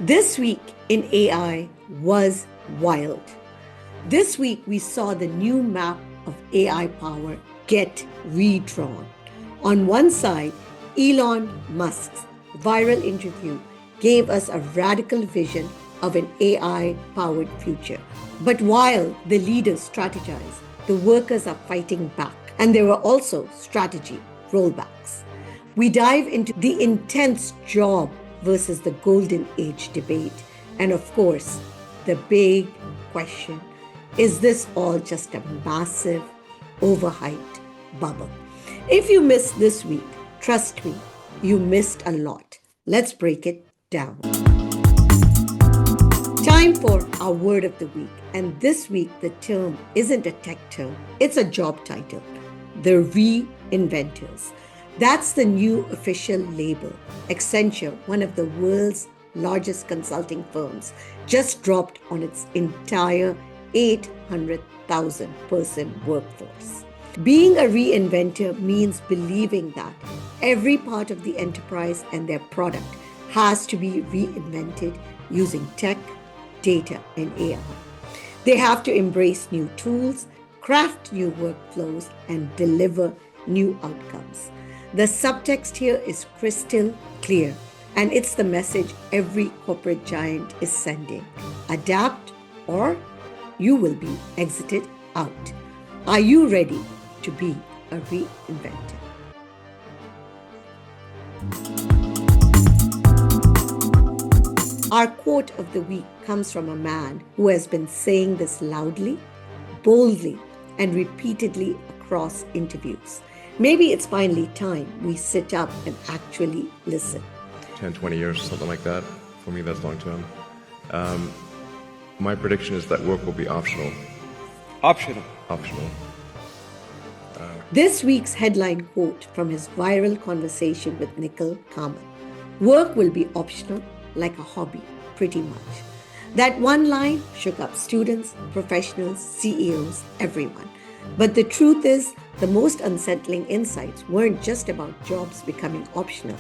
This week in AI was wild. This week we saw the new map of AI power get redrawn. On one side, Elon Musk's viral interview gave us a radical vision of an AI-powered future. But while the leaders strategize, the workers are fighting back. And there were also strategy rollbacks. We dive into the intense job versus the golden age debate. And of course, the big question, is this all just a massive, overhyped bubble? If you missed this week, trust me, you missed a lot. Let's break it down. Time for our word of the week. And this week, the term isn't a tech term, it's a job title, the reinventors. That's the new official label. Accenture, one of the world's largest consulting firms, just dropped on its entire 800,000 person workforce. Being a reinventor means believing that every part of the enterprise and their product has to be reinvented using tech, data, and AI. They have to embrace new tools, craft new workflows, and deliver new outcomes. The subtext here is crystal clear, and it's the message every corporate giant is sending. Adapt or you will be exited out. Are you ready to be a reinventor? Our quote of the week comes from a man who has been saying this loudly, boldly, and repeatedly across interviews. Maybe it's finally time we sit up and actually listen. 10, 20 years, something like that. For me, that's long term. My prediction is that work will be optional. Optional. This week's headline quote from his viral conversation with Nikhil Kamath. Work will be optional like a hobby, pretty much. That one line shook up students, professionals, CEOs, everyone. But the truth is, the most unsettling insights weren't just about jobs becoming optional.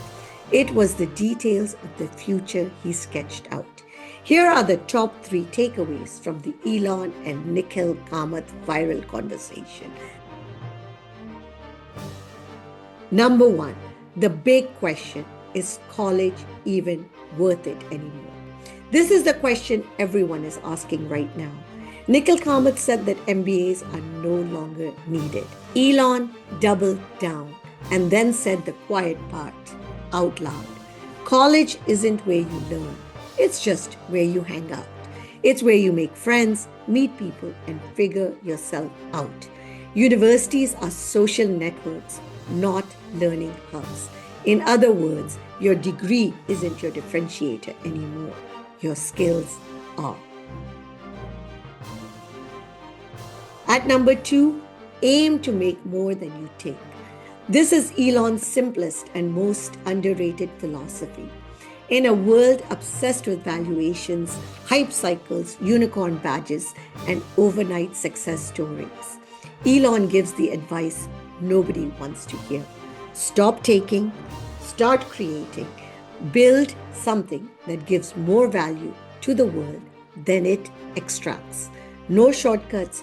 It was the details of the future he sketched out. Here are the top 3 takeaways from the Elon and Nikhil Kamath viral conversation. Number 1, the big question, is college even worth it anymore? This is the question everyone is asking right now. Nikhil Kamath said that MBAs are no longer needed. Elon doubled down and then said the quiet part out loud. College isn't where you learn. It's just where you hang out. It's where you make friends, meet people, and figure yourself out. Universities are social networks, not learning hubs. In other words, your degree isn't your differentiator anymore. Your skills are. At number 2, aim to make more than you take. This is Elon's simplest and most underrated philosophy. In a world obsessed with valuations, hype cycles, unicorn badges, and overnight success stories, Elon gives the advice nobody wants to hear. Stop taking, start creating, build something that gives more value to the world than it extracts. No shortcuts.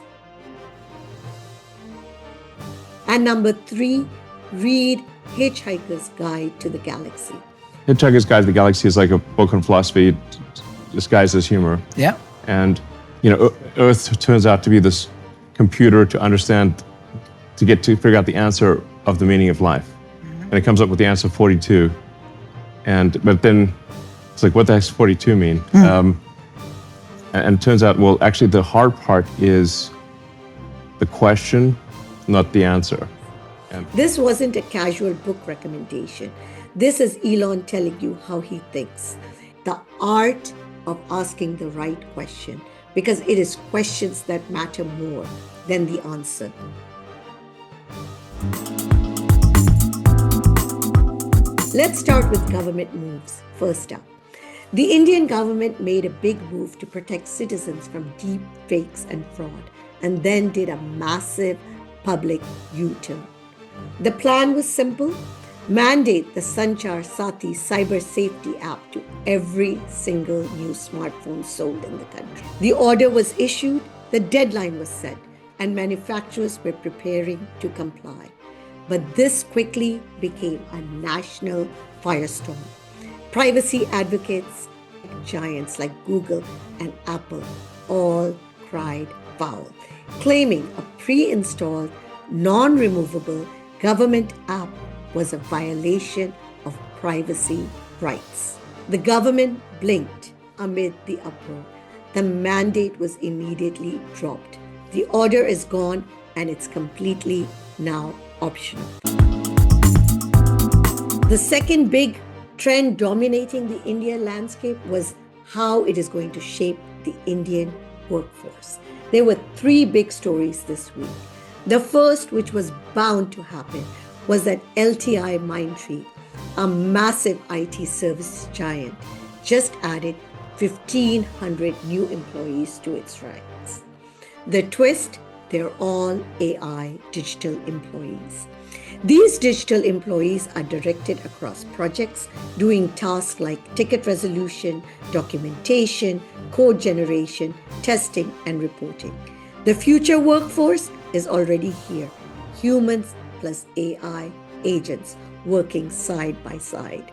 And number 3, read Hitchhiker's Guide to the Galaxy. Hitchhiker's Guide to the Galaxy is like a book on philosophy disguised as humor. Yeah. And, Earth turns out to be this computer to understand, to figure out the answer of the meaning of life. Mm-hmm. And it comes up with the answer 42. But then it's like, what the heck does 42 mean? And it turns out, well, actually the hard part is the question, not the answer. This wasn't a casual book recommendation. This is Elon telling you how he thinks. The art of asking the right question, because it is questions that matter more than the answer. Let's start with government moves. First up, the Indian government made a big move to protect citizens from deep fakes and fraud, and then did a massive public U-turn. The plan was simple: mandate the Sanchar Saathi cyber safety app to every single new smartphone sold in the country. The order was issued, the deadline was set, and manufacturers were preparing to comply. But this quickly became a national firestorm. Privacy advocates, giants like Google and Apple, all cried foul, claiming a pre-installed, non-removable government app was a violation of privacy rights. The government blinked amid the uproar. The mandate was immediately dropped. The order is gone and it's completely now optional. The second big trend dominating the India landscape was how it is going to shape the Indian workforce. There were three big stories this week. The first, which was bound to happen, was that LTI Mindtree, a massive IT service giant, just added 1,500 new employees to its ranks. The twist, they're all AI digital employees. These digital employees are directed across projects, doing tasks like ticket resolution, documentation, code generation, testing, and reporting. The future workforce is already here. Humans plus AI agents working side by side.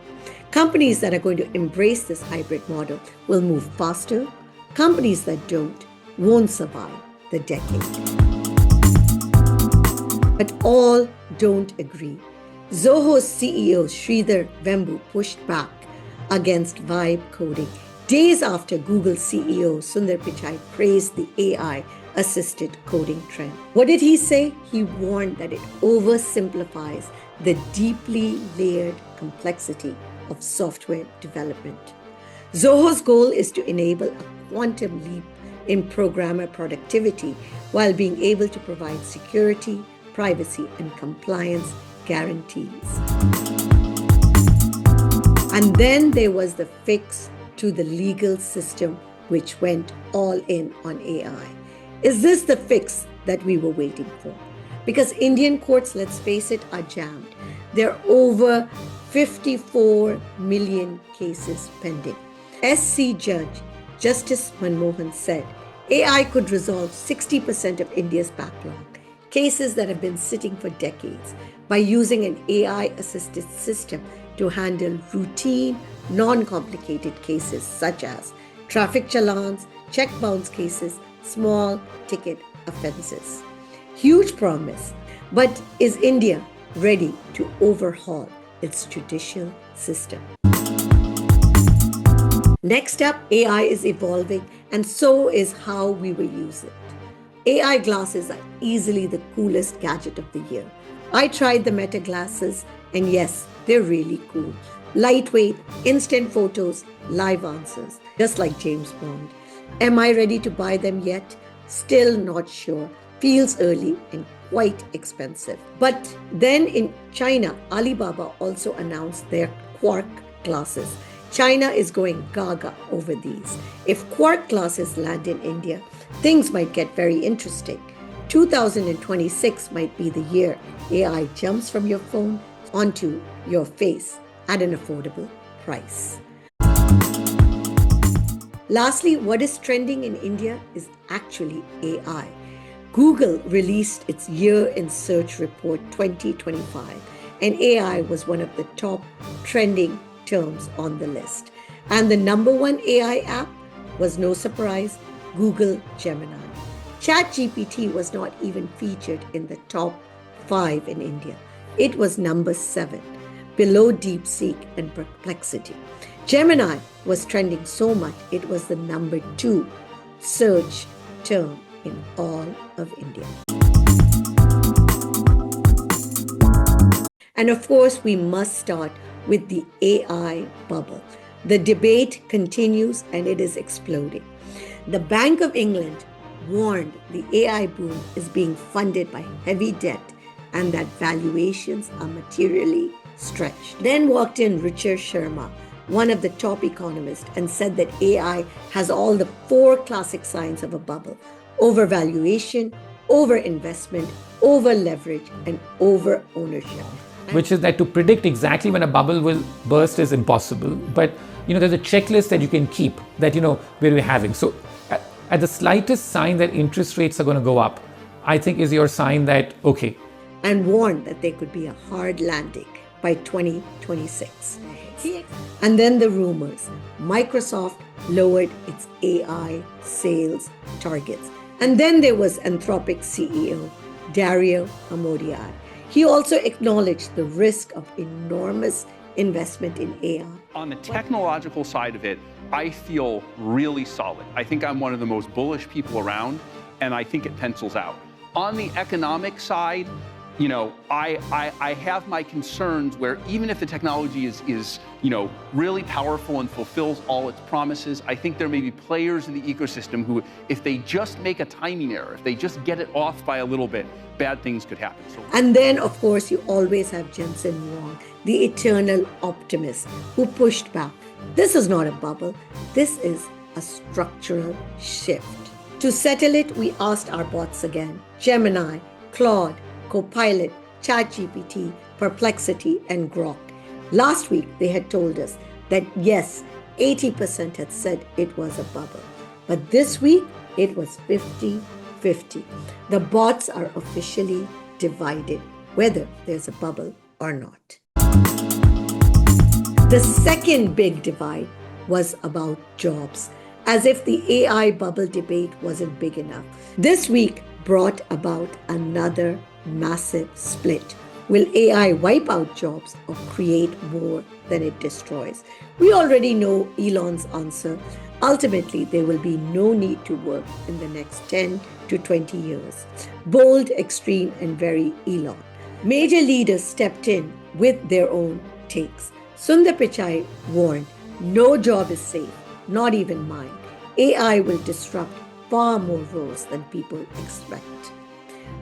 Companies that are going to embrace this hybrid model will move faster. Companies that don't won't survive the decade. But all don't agree. Zoho's CEO Sridhar Vembu pushed back against vibe coding days after Google CEO Sundar Pichai praised the AI-assisted coding trend. What did he say? He warned that it oversimplifies the deeply layered complexity of software development. Zoho's goal is to enable a quantum leap in programmer productivity while being able to provide security, privacy, and compliance guarantees. And then there was the fix to the legal system, which went all in on AI. Is this the fix that we were waiting for? Because Indian courts, let's face it, are jammed. There are over 54 million cases pending. SC Judge Justice Manmohan said AI could resolve 60% of India's backlog, cases that have been sitting for decades, by using an AI-assisted system to handle routine, non-complicated cases such as traffic challans, check bounce cases, small ticket offenses. Huge promise, but is India ready to overhaul its judicial system? Next up, AI is evolving, and so is how we will use it. AI glasses are easily the coolest gadget of the year. I tried the Meta glasses, and yes, they're really cool. Lightweight, instant photos, live answers, just like James Bond. Am I ready to buy them yet? Still not sure. Feels early and quite expensive. But then in China, Alibaba also announced their Quark glasses. China is going gaga over these. If Quark glasses land in India, things might get very interesting. 2026 might be the year AI jumps from your phone onto your face at an affordable price. Lastly, what is trending in India is actually AI. Google released its Year in Search Report 2025, and AI was one of the top trending terms on the list. And the number one AI app was, no surprise, Google Gemini. ChatGPT was not even featured in the top 5 in India. It was number 7, below DeepSeek and Perplexity. Gemini was trending so much, it was the number 2 search term in all of India. And of course, we must start with the AI bubble. The debate continues and it is exploding. The Bank of England warned the AI boom is being funded by heavy debt and that valuations are materially stretched. Then walked in Ruchir Sharma, one of the top economists, and said that AI has all the 4 classic signs of a bubble: overvaluation, overinvestment, over leverage, and over ownership. which is that to predict exactly when a bubble will burst is impossible. But there's a checklist that you can keep that where we're having. So at the slightest sign that interest rates are going to go up, I think is your sign that okay. And warned that there could be a hard landing by 2026. And then the rumors. Microsoft lowered its AI sales targets. And then there was Anthropic CEO Dario Amodei. He also acknowledged the risk of enormous investment in AI. On the technological side of it, I feel really solid. I think I'm one of the most bullish people around, and I think it pencils out. On the economic side, I have my concerns where even if the technology is really powerful and fulfills all its promises, I think there may be players in the ecosystem who, if they just make a timing error, if they just get it off by a little bit, bad things could happen. And then, of course, you always have Jensen Huang, the eternal optimist, who pushed back. This is not a bubble. This is a structural shift. To settle it, we asked our bots again: Gemini, Claude, Copilot, ChatGPT, Perplexity, and Grok. Last week, they had told us that yes, 80% had said it was a bubble. But this week, it was 50-50. The bots are officially divided, whether there's a bubble or not. The second big divide was about jobs, as if the AI bubble debate wasn't big enough. This week brought about another massive split. Will AI wipe out jobs or create more than it destroys? We already know Elon's answer. Ultimately, there will be no need to work in the next 10 to 20 years. Bold, extreme, and very Elon. Major leaders stepped in with their own takes. Sundar Pichai warned, no job is safe, not even mine. AI will disrupt far more roles than people expect.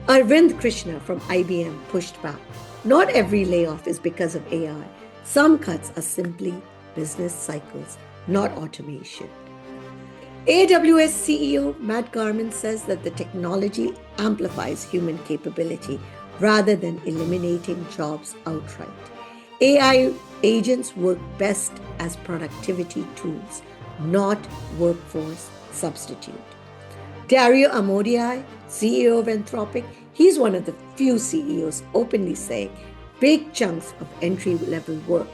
Arvind Krishna from IBM pushed back. Not every layoff is because of AI. Some cuts are simply business cycles, not automation. AWS CEO Matt Garman says that the technology amplifies human capability rather than eliminating jobs outright. AI agents work best as productivity tools, not workforce substitute. Dario Amodei, CEO of Anthropic, he's one of the few CEOs openly saying big chunks of entry-level work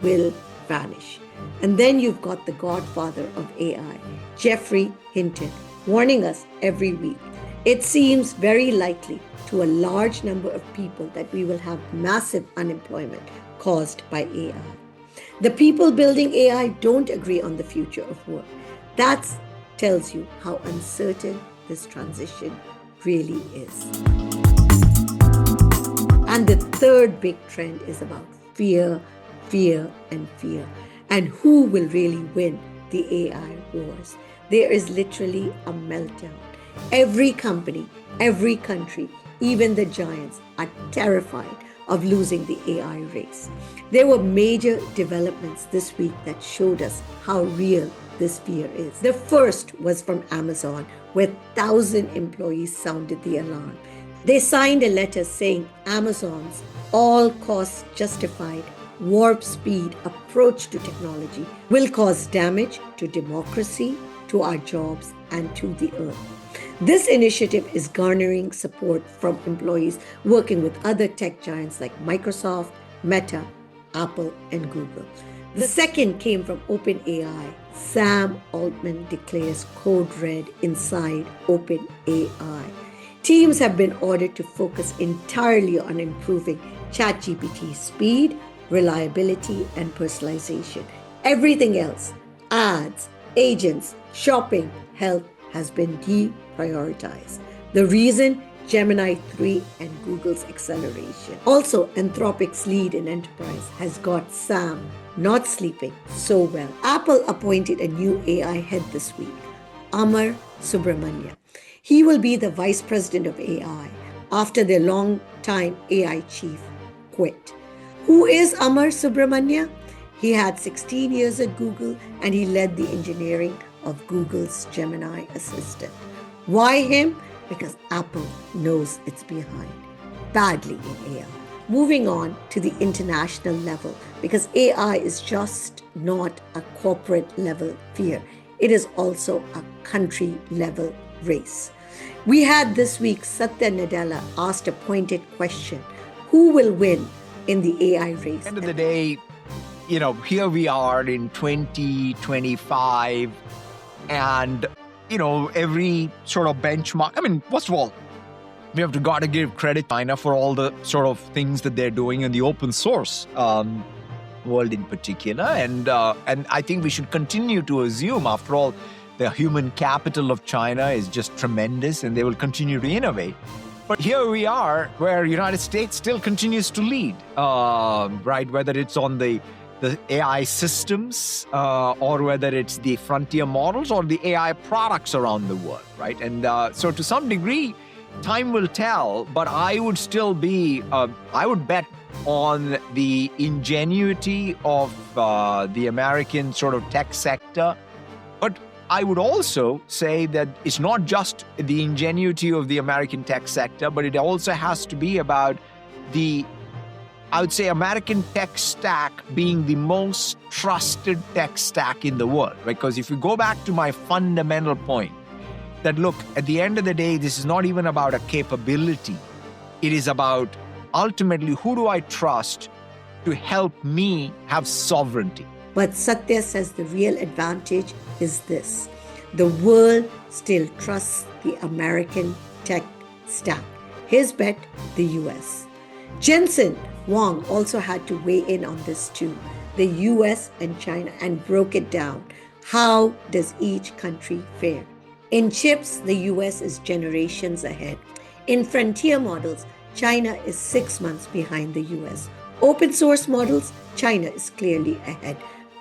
will vanish. And then you've got the godfather of AI, Geoffrey Hinton, warning us every week. It seems very likely to a large number of people that we will have massive unemployment caused by AI. The people building AI don't agree on the future of work. That tells you how uncertain this transition really is. And the third big trend is about fear, and fear. And who will really win the AI wars? There is literally a meltdown. Every company, every country, even the giants are terrified of losing the AI race. There were major developments this week that showed us how real this fear is. The first was from Amazon, where 1,000 employees sounded the alarm. They signed a letter saying Amazon's all costs justified warp speed approach to technology will cause damage to democracy, to our jobs, and to the earth. This initiative is garnering support from employees working with other tech giants like Microsoft, Meta, Apple, and Google. The second came from OpenAI. Sam Altman declares code red inside OpenAI. Teams have been ordered to focus entirely on improving ChatGPT's speed, reliability, and personalization. Everything else, ads, agents, shopping, health, has been deprioritized. The reason? Gemini 3 and Google's acceleration. Also, Anthropic's lead in enterprise has got Sam not sleeping so well. Apple appointed a new AI head this week, Amar Subramanya. He will be the vice president of AI after their long-time AI chief quit. Who is Amar Subramanya? He had 16 years at Google and he led the engineering of Google's Gemini assistant. Why him? Because Apple knows it's behind badly in AI. Moving on to the international level, because AI is just not a corporate level fear. It is also a country level race. We had this week Satya Nadella asked a pointed question: who will win in the AI race? End of the day, here we are in 2025, and every sort of benchmark. I mean, first of all, we have got to give credit to China for all the sort of things that they're doing in the open source world in particular, and I think we should continue to assume, after all, the human capital of China is just tremendous, and they will continue to innovate. But here we are, where United States still continues to lead, right? Whether it's on the AI systems, or whether it's the frontier models or the AI products around the world, right? And so to some degree, time will tell, but I would still be, I would bet on the ingenuity of the American sort of tech sector. But I would also say that it's not just the ingenuity of the American tech sector, but it also has to be about I would say, American tech stack being the most trusted tech stack in the world. Because if you go back to my fundamental point, that look, at the end of the day, this is not even about a capability. It is about ultimately, who do I trust to help me have sovereignty? But Satya says the real advantage is this: the world still trusts the American tech stack. His bet, the US. Jensen, Huang also had to weigh in on this too, the US and China, and broke it down. How does each country fare? In chips, the US is generations ahead. In frontier models, China is 6 months behind the US. Open source models, China is clearly ahead.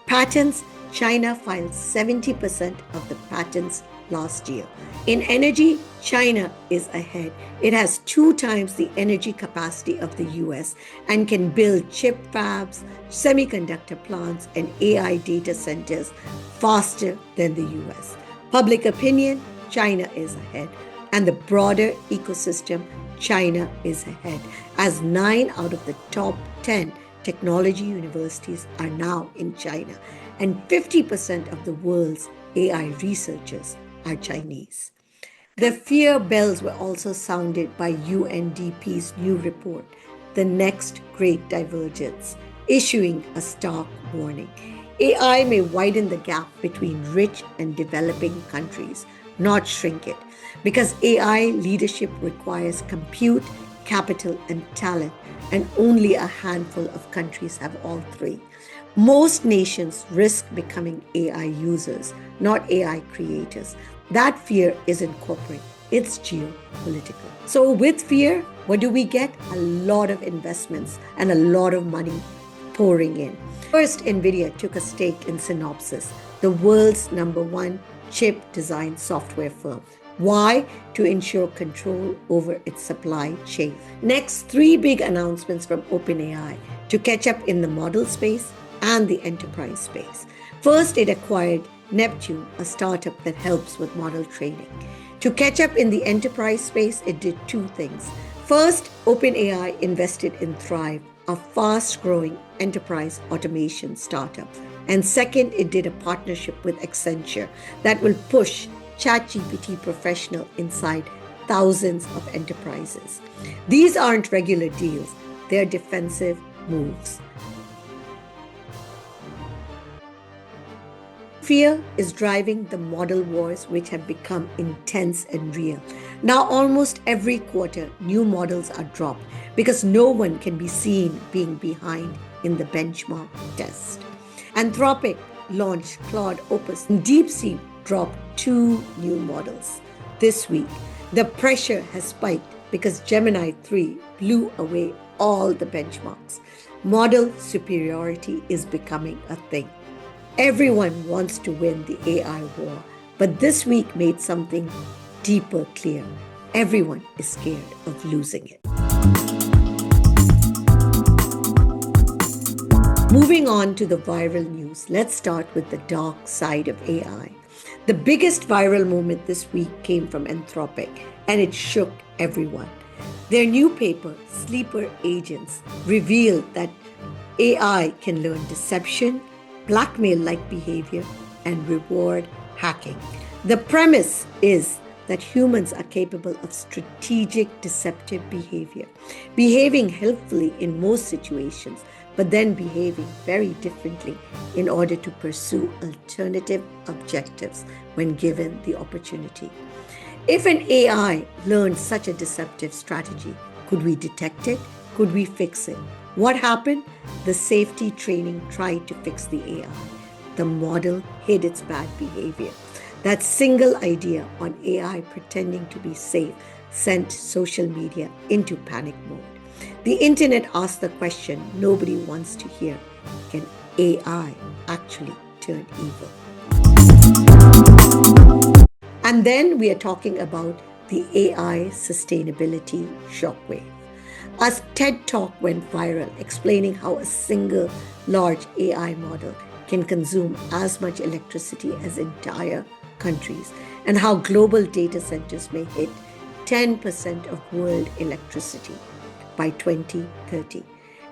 Patents, China filed 70% of the patents last year. In energy, China is ahead. It has 2 times the energy capacity of the US and can build chip fabs, semiconductor plants, and AI data centers faster than the US. Public opinion, China is ahead. And the broader ecosystem, China is ahead, as 9 out of the top 10 technology universities are now in China, and 50% of the world's AI researchers are Chinese. The fear bells were also sounded by UNDP's new report, The Next Great Divergence, issuing a stark warning. AI may widen the gap between rich and developing countries, not shrink it, because AI leadership requires compute, capital, and talent, and only a handful of countries have all 3. Most nations risk becoming AI users, not AI creators. That fear isn't corporate, it's geopolitical. So with fear, what do we get? A lot of investments and a lot of money pouring in. First, NVIDIA took a stake in Synopsys, the world's #1 chip design software firm. Why? To ensure control over its supply chain. Next, 3 big announcements from OpenAI to catch up in the model space and the enterprise space. First, it acquired Neptune, a startup that helps with model training. To catch up in the enterprise space, it did 2 things. First, OpenAI invested in Thrive, a fast-growing enterprise automation startup. And second, it did a partnership with Accenture that will push ChatGPT Professional inside thousands of enterprises. These aren't regular deals, they're defensive moves. Fear is driving the model wars, which have become intense and real. Now, almost every quarter, new models are dropped because no one can be seen being behind in the benchmark test. Anthropic launched Claude Opus, and DeepSeek dropped 2 new models this week. The pressure has spiked because Gemini 3 blew away all the benchmarks. Model superiority is becoming a thing. Everyone wants to win the AI war, but this week made something deeper clear. Everyone is scared of losing it. Moving on to the viral news, let's start with the dark side of AI. The biggest viral moment this week came from Anthropic, and it shook everyone. Their new paper, Sleeper Agents, revealed that AI can learn deception, blackmail-like behavior, and reward hacking. The premise is that humans are capable of strategic deceptive behavior, behaving helpfully in most situations, but then behaving very differently in order to pursue alternative objectives when given the opportunity. If an AI learned such a deceptive strategy, could we detect it? Could we fix it? What happened? The safety training tried to fix the AI. The model hid its bad behavior. That single idea on AI pretending to be safe sent social media into panic mode. The internet asked the question nobody wants to hear. Can AI actually turn evil? And then we are talking about the AI sustainability shockwave. A TED Talk went viral explaining how a single large AI model can consume as much electricity as entire countries, and how global data centers may hit 10% of world electricity by 2030.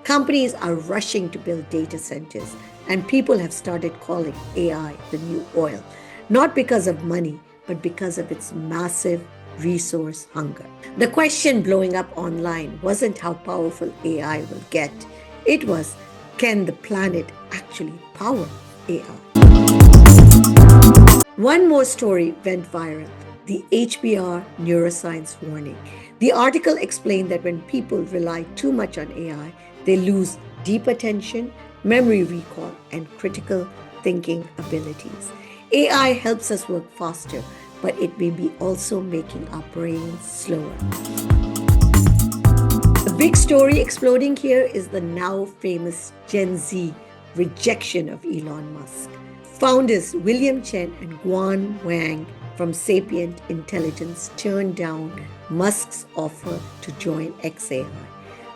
Companies are rushing to build data centers, and people have started calling AI the new oil, not because of money, but because of its massive resource hunger. The question blowing up online wasn't how powerful AI will get. It was, can the planet actually power AI? One more story went viral, the HBR neuroscience warning. The article explained that when people rely too much on AI, they lose deep attention, memory recall, and critical thinking abilities. AI helps us work faster, but it may be also making our brains slower. The big story exploding here is the now famous Gen Z rejection of Elon Musk. Founders William Chen and Huang from Sapient Intelligence turned down Musk's offer to join xAI.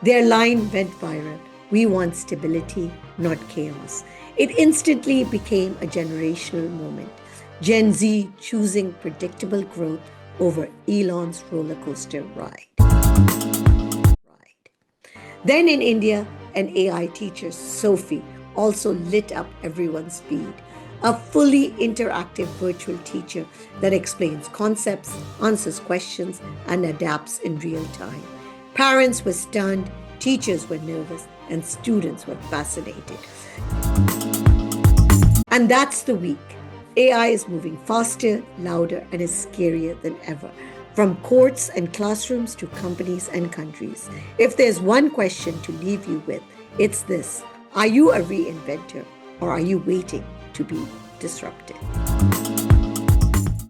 Their line went viral, "We want stability, not chaos." It instantly became a generational moment. Gen Z choosing predictable growth over Elon's roller coaster ride. Then in India, an AI teacher, Sophie, also lit up everyone's feed. A fully interactive virtual teacher that explains concepts, answers questions, and adapts in real time. Parents were stunned, teachers were nervous, and students were fascinated. And that's the week. AI is moving faster, louder, and is scarier than ever. From courts and classrooms to companies and countries. If there's one question to leave you with, it's this: are you a reinventor, or are you waiting to be disrupted?